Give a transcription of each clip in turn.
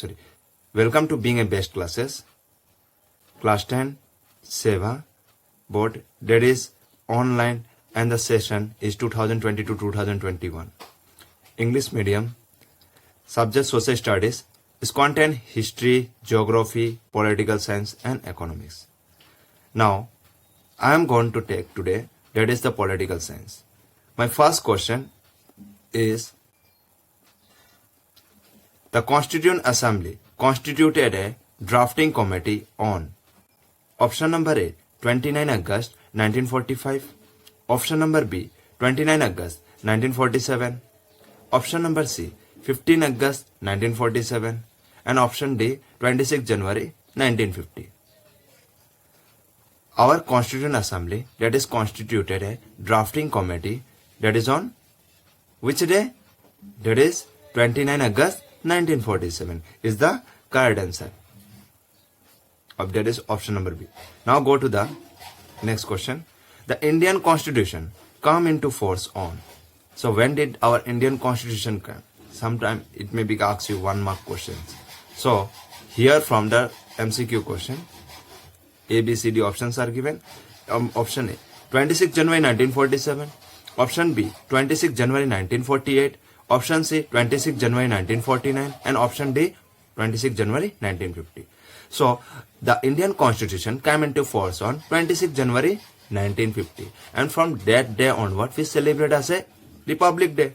sorry. Welcome to Being a Best Classes. Class 10, Seva board, that is online, and the session is 2020 to 2021. English medium, subject social studies, is content history, geography, political science and economics. Now, I am going to take today, that is the political science. My first question is, the Constituent Assembly constituted a drafting committee on option number A, 29 August 1945, option number B, 29 August 1947, option number C, 15 August 1947, and option D, 26 January 1950. Our Constituent Assembly, that is constituted a drafting committee, that is on which day? That is 29 August 1947 is the correct answer. That is option number B. Now go to the next question. The Indian Constitution come into force on. So when did our Indian Constitution come? Sometime it may be asked you 1 mark questions. So here from the MCQ question, A, B, C, D options are given. Option A, 26 January 1947. Option B, 26 January 1948. Option C, 26 January 1949. And option D, 26 January 1950. So the Indian Constitution came into force on 26 January 1950. And from that day onward, we celebrate as a Republic Day.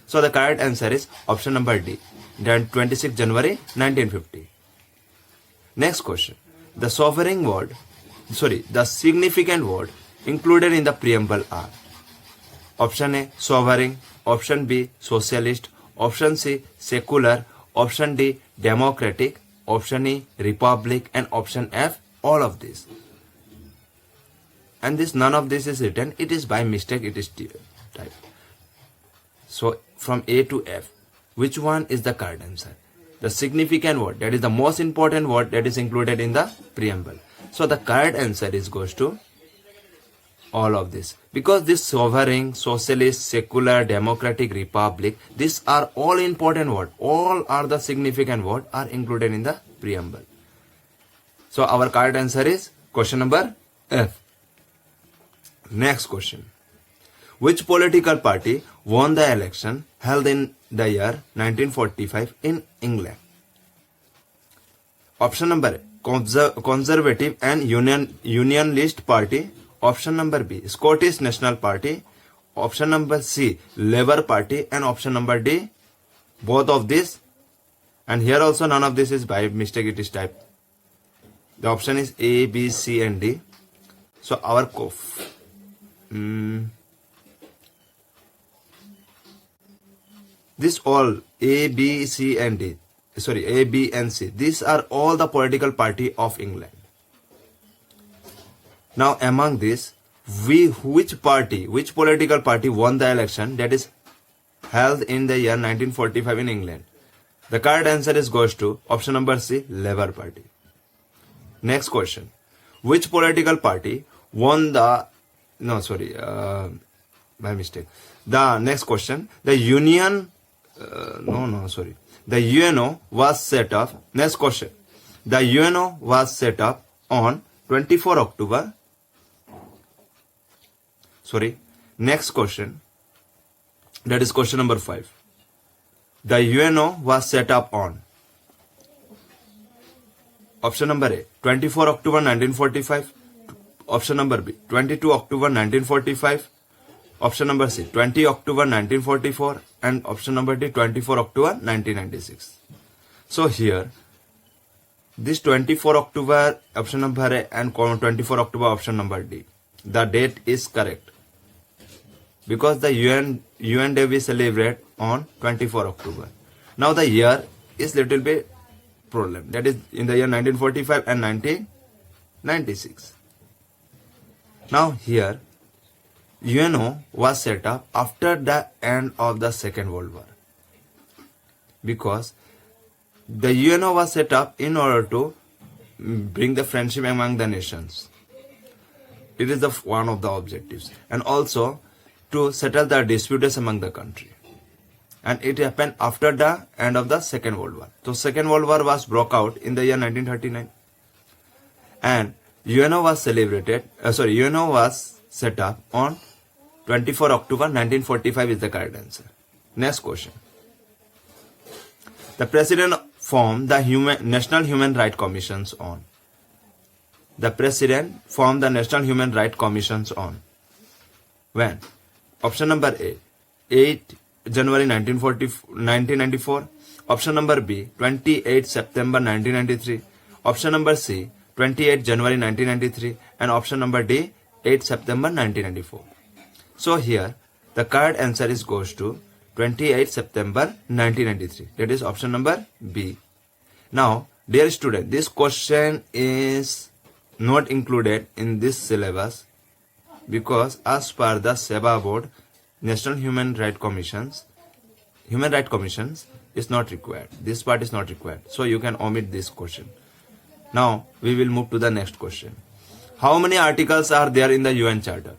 So the correct answer is option number D, then 26 January 1950. Next question. The significant word included in the preamble are option A, sovereign, option B, socialist, option C, secular, option D, democratic, option E, republic, and option F, all of this. And none of this is written, it is by mistake, it is typed. So from A to F, which one is the correct answer? The significant word, that is the most important word that is included in the preamble. So the correct answer goes to all of this. Because this sovereign, socialist, secular, democratic, republic, these are all important words. All are the significant words are included in the preamble. So our correct answer is question number F. Next question. Which political party won the election held in the year 1945 in England? Option number A, Conservative and Unionist Party. Option number B, Scottish National Party. Option number C, Labour Party. And option number D, both of these. And here also none of this is by mistake, it is typed. The option is A, B, C and D. So our this all A, B, C and D. Sorry, A, B and C. These are all the political party of England. Now among this, which political party won the election that is held in the year 1945 in England? The correct answer goes to option number C, Labour Party. Next question. Which political party won the... No, sorry, by mistake. The next question. The UNO was set up. Next question. The UNO was set up on 24 October. Sorry. Next question. That is question number 5. The UNO was set up on option number A, 24 October 1945. Option number B, 22 October 1945. Option number C, 20 October 1944. And option number D, 24 October 1996. So here, this 24 October option number A and 24 October option number D, the date is correct. Because the UN Day we celebrate on 24 October. Now the year is little bit problem. That is in the year 1945 and 1996. Now here, UNO was set up after the end of the Second World War. Because the UNO was set up in order to bring the friendship among the nations. It is one of the objectives. And also to settle the disputes among the country. and it happened after the end of the Second World War. So Second World War was broke out in the year 1939, and UNO was UNO was set up on 24 October 1945 is the correct answer. Next question. The President formed the National Human Rights Commissions on. The President formed the National Human Rights Commissions on. When? Option number A, 8 January 1994. Option number B, 28 September 1993. Option number C, 28 January 1993. And option number D, 8 September 1994. So here, the correct answer is goes to 28 September 1993. That is option number B. Now, dear student, this question is not included in this syllabus because as per the SEBA board, National Human Rights Commissions is not required. This part is not required. So you can omit this question. Now, we will move to the next question. How many articles are there in the UN Charter?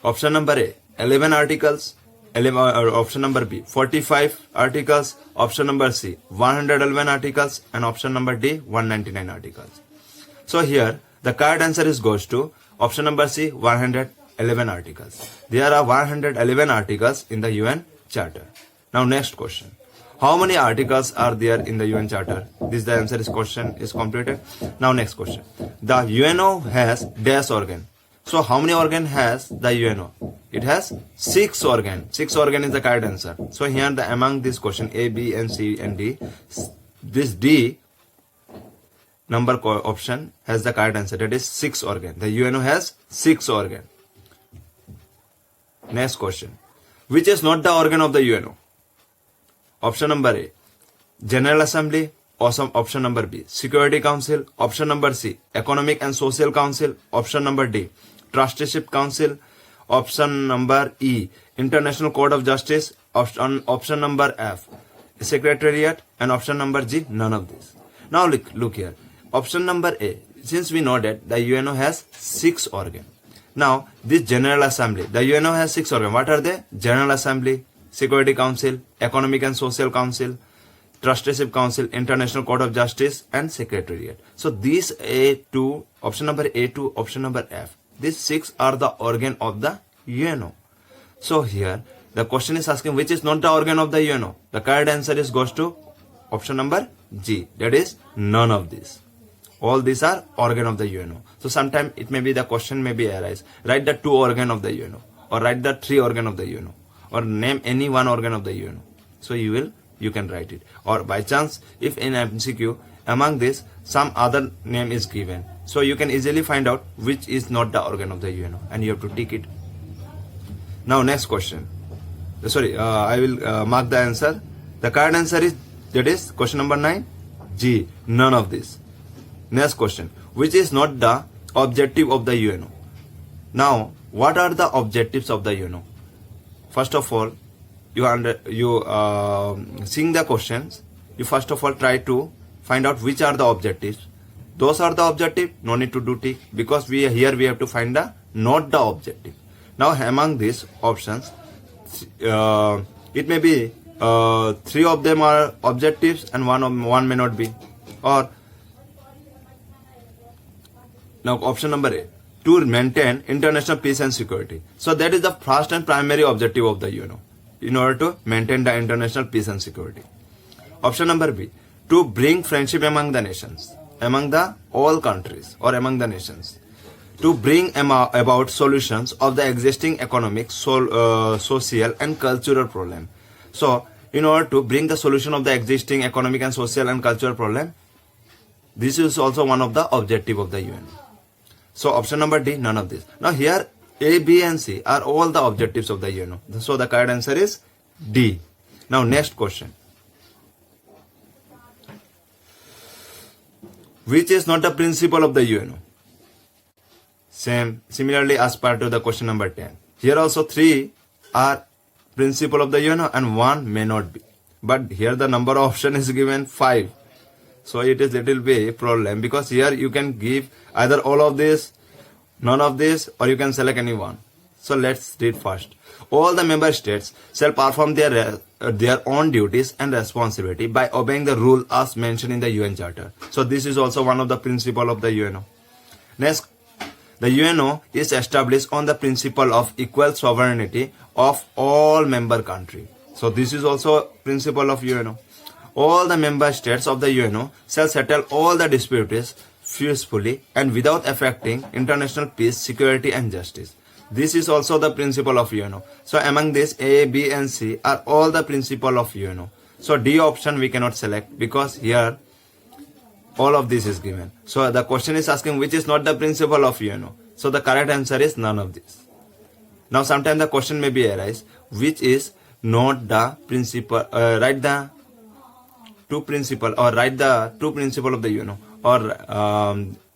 Option number A, 11 articles. Option number B, 45 articles. Option number C, 111 articles. And option number D, 199 articles. So here, the correct answer is goes to option number C, 111 articles. There are 111 articles in the UN Charter. Now next question. How many articles are there in the UN Charter? This the answer is question is completed. Now next question. The UNO has dash organ. So how many organ has the UNO? It has 6 organ. 6 organ is the correct answer. So here among this question A, B, and C and D, this D number option has the correct answer. That is 6 organ. The UNO has 6 organ. Next question. Which is not the organ of the UNO? Option number A, General Assembly. Option number B, Security Council. Option number C, Economic and Social Council. Option number D, Trusteeship Council. Option number E, International Court of Justice. Option number F, Secretariat. And option number G, none of these. Now look here. Option number A, since we know that the UNO has 6 organ. Now this General Assembly, the UNO has 6 organ. What are they? General Assembly, Security Council, Economic and Social Council, Trusteeship Council, International Court of Justice, and Secretariat. So these A2, option number A2, option number F, these 6 are the organ of the UNO. So here the question is asking which is not the organ of the UNO. The correct answer is goes to option number G. That is none of these. All these are organ of the UNO. So sometime it may be the question may be arise. Write the 2 organ of the UNO, or write the 3 organ of the UNO, or name any 1 organ of the UNO. So you can write it. Or by chance, if in MCQ among this some other name is given, so you can easily find out which is not the organ of the UNO, and you have to tick it. Now next question. I will mark the answer. The correct answer is, that is question number 9, G, none of this. Next question. Which is not the objective of the UNO? Now, what are the objectives of the UNO? First of all, seeing the questions, you first of all try to find out which are the objectives. Those are the objective, no need to do tick, because we have to find the not the objective. Now among these options, it may be 3 of them are objectives and one may not be. Or now option number A, to maintain international peace and security. So that is the first and primary objective of the UNO, in order to maintain the international peace and security. Option number B, to bring friendship among the nations, among the all countries or among the nations, to bring about solutions of the existing economic, social and cultural problem. So in order to bring the solution of the existing economic and social and cultural problem, this is also one of the objective of the UN. So option number D, none of this. Now here A, B and C are all the objectives of the UNO. So the correct answer is D. Now next question. Which is not the principle of the UNO? Similarly as part of the question number 10. Here also 3 are principle of the UNO and 1 may not be. But here the number of option is given 5. So it is little bit problem, because here you can give either all of this, none of this, or you can select any one. So let's read first. All the member states shall perform their own duties and responsibility by obeying the rule as mentioned in the UN Charter. So this is also one of the principle of the UNO. Next, the UNO is established on the principle of equal sovereignty of all member countries. So this is also principle of UNO. All the member states of the UNO shall settle all the disputes peacefully and without affecting international peace, security and justice. This is also the principle of UNO. So among this, A, B and C are all the principle of UNO. So D option we cannot select because here all of this is given. So the question is asking which is not the principle of UNO. So the correct answer is none of this. Now sometimes the question may be arise which is not the principle, write the two principle or write the two principle of the UNO, or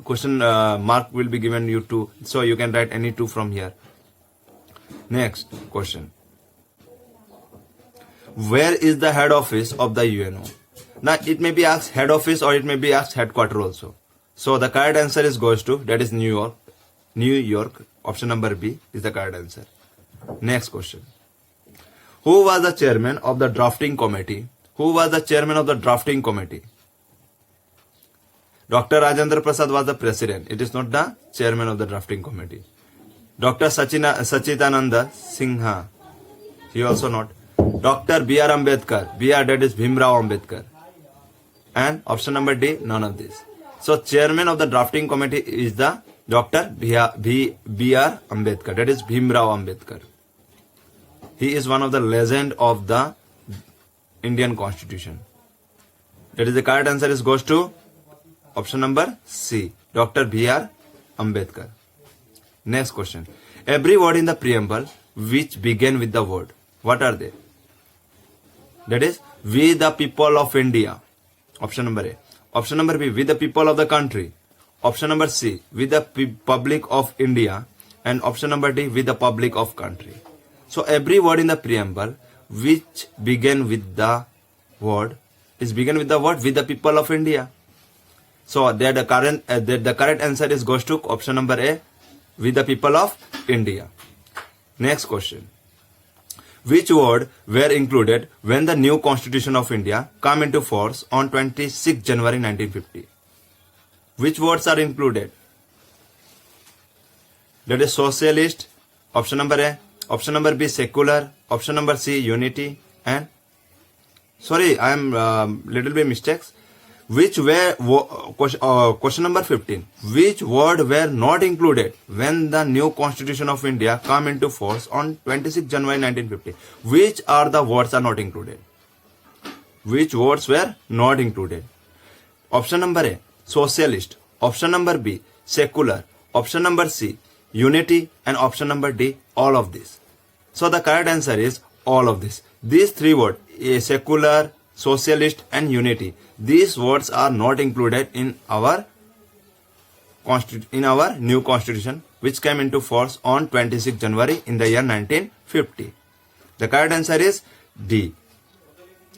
question mark will be given you two, so you can write any two from here. Next question. Where is the head office of the UNO? Now it may be asked head office or it may be asked headquarter also. So the correct answer is goes to, that is New York. New York. Option number B is the correct answer. Next question. Who was the chairman of the drafting committee? Who was the chairman of the drafting committee? Dr. Rajendra Prasad was the president. It is not the chairman of the drafting committee. Dr. Sachidananda Sinha. He also not. Dr. B.R. Ambedkar. B.R. that is Bhimrao Ambedkar. And option number D, none of this. So chairman of the drafting committee is the Dr. B.R. Ambedkar. That is Bhimrao Ambedkar. He is one of the legend of the Indian Constitution. That is the correct answer is goes to option number C, Dr. B.R. Ambedkar. Next question. Every word in the preamble which begin with the word, what are they? That is, we the people of India. Option number A. Option number B, we the people of the country. Option number C, we the public of India. And option number D, we the public of country. So every word in the preamble which begin with the word is begin with the word with the people of India. So that the correct answer is goes to option number A, with the people of India. Next question. Which word were included when the new Constitution of India came into force on 26 January 1950? Which words are included? That is socialist, option number A. Option number B, secular. Option number C, unity. And sorry, I am little bit mistakes. Which were question number 15. Which word were not included when the new Constitution of India came into force on 26 January 1950? Which are the words are not included? Which words were not included? Option number A, socialist. Option number B, secular. Option number C, unity. And option number D, all of this. So the correct answer is all of this. These three words, secular, socialist and unity, these words are not included in our new constitution which came into force on 26 January in the year 1950. The correct answer is D.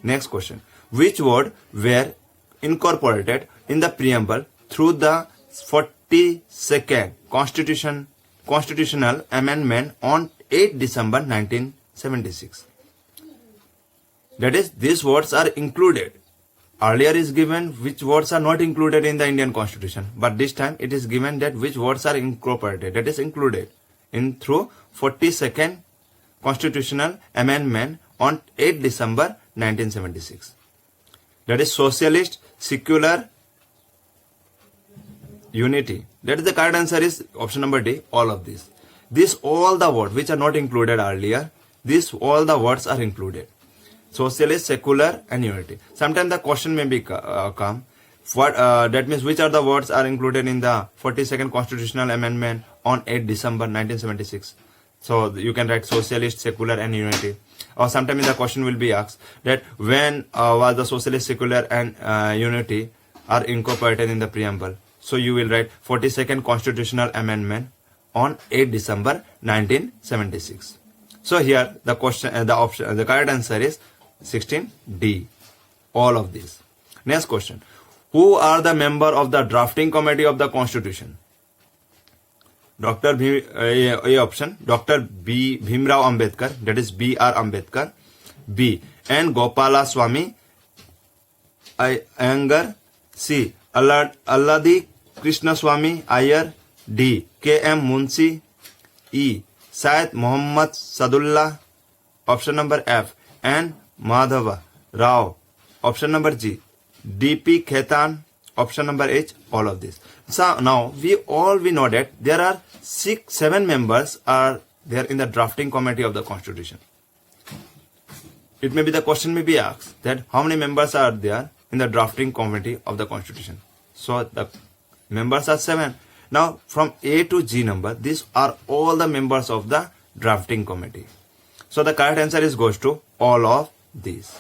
Next question. Which word were incorporated in the preamble through the 42nd constitutional amendment on 8 December 1976? That is, these words are included. Earlier is given which words are not included in the Indian Constitution, but this time it is given that which words are incorporated, that is included in through 42nd constitutional amendment on 8 December 1976. That is socialist, secular, unity. That is the correct answer is option number D, all of these. These all the words which are not included earlier, these all the words are included. Socialist, secular and unity. Sometimes the question may be come, what that means which are the words are included in the 42nd constitutional amendment on 8 December 1976. So you can write socialist, secular and unity. Or sometimes the question will be asked that when was the socialist, secular and unity are incorporated in the preamble. So you will write 42nd constitutional amendment on 8 December 1976. So here the question, the correct answer is 16D. All of these. Next question. Who are the member of the drafting committee of the Constitution? Dr. A option, Dr. B. Bhimrao Ambedkar, that is B.R. Ambedkar. B. N. Gopala Swami Iyengar. C. Alladi Krishna Swami Iyer. D. K.M. Munshi. E. Syed Muhammad Sadullah. Option number F. N. Madhava Rao. Option number G. D.P. Khaitan. Option number H. All of this. So now we know that there are 7 members are there in the drafting committee of the Constitution. It may be the question may be asked that how many members are there in the drafting committee of the Constitution. So the members are 7. Now from A to G number, these are all the members of the drafting committee. So the correct answer is goes to all of these.